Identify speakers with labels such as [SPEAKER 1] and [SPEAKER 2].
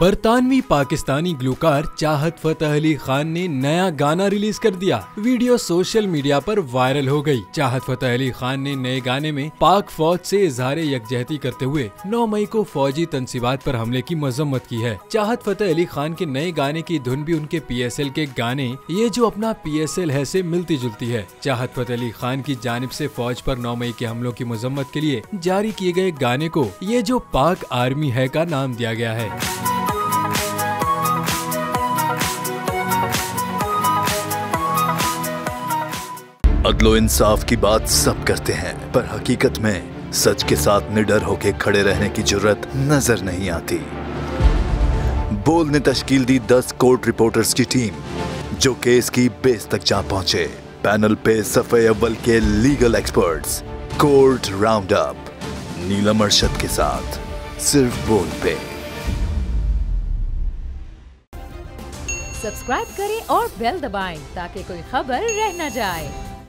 [SPEAKER 1] बरतानवी पाकिस्तानी ग्लूकार चाहत फतेह अली खान ने नया गाना रिलीज कर दिया। वीडियो सोशल मीडिया पर वायरल हो गई। चाहत फतेह अली खान ने नए गाने में पाक फौज से इजहार यकजहती करते हुए 9 मई को फौजी तंसीबात पर हमले की मजम्मत की है। चाहत फतेह अली खान के नए गाने की धुन भी उनके PSL के गाने ये जो अपना PSL है से मिलती जुलती है। चाहत फतेह अली खान की जानिब से फौज पर 9 मई के हमलों की मजम्मत के लिए जारी किए गए गाने को ये जो पाक आर्मी है का नाम दिया गया है।
[SPEAKER 2] अदलो इंसाफ की बात सब करते हैं, पर हकीकत में सच के साथ निडर होके खड़े रहने की जुर्रत नजर नहीं आती। बोल ने तश्कील दी 10 कोर्ट रिपोर्टर्स की टीम, जो केस की बेस तक जा पहुंचे। पैनल पे सफे अव्वल के legal experts, court round up, Neelam Arshad के साथ सिर्फ बोल पे।
[SPEAKER 3] सब्सक्राइब करें और बेल दबाएं ताकि कोई खबर रह न जाए।